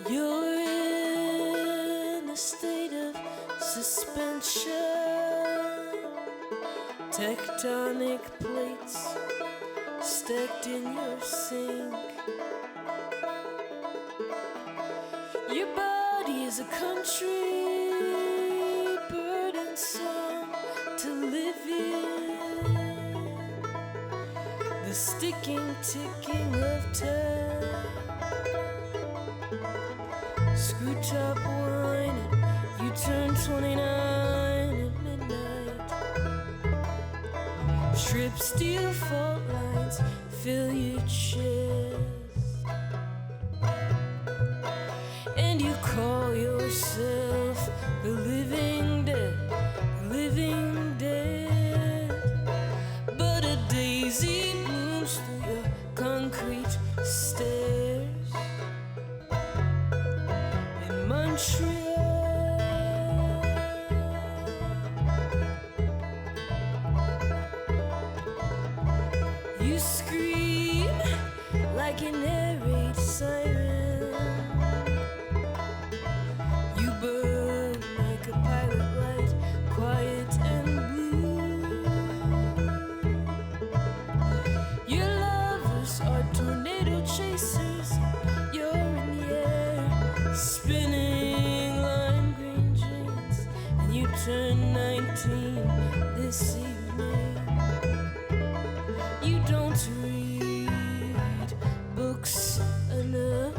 You're in a state of suspension. Tectonic plates stacked in your sink. Your body is a country burdensome to live in. The sticking, ticking of time. Screw top wine, you turn 29 at midnight. Strip steel fault lines fill your chest, and you call yourself the living dead, the living dead. But a daisy blooms through your concrete stairs in Montreal. You scream like an air raid siren. You burn like a pilot light, quiet and blue. Your lovers are tornado chasers. You're in the air, spinning lime green jeans, and you turn 19 this evening. You don't read books enough.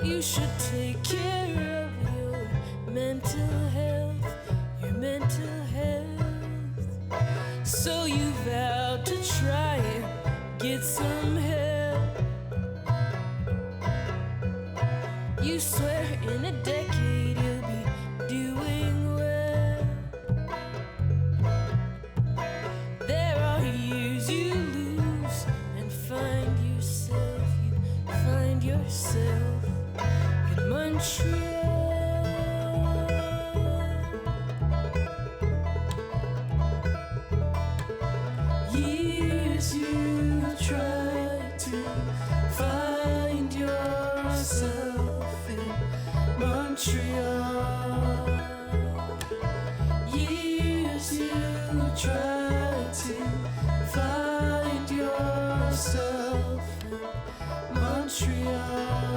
You should take care of your mental health, your mental health. So you vow to try and get some help. You swear in a decade you'll be doing well. There are years you lose and find yourself, you find yourself in Montreal. Years you try to find yourself in Montreal. Years you try to find yourself in Montreal.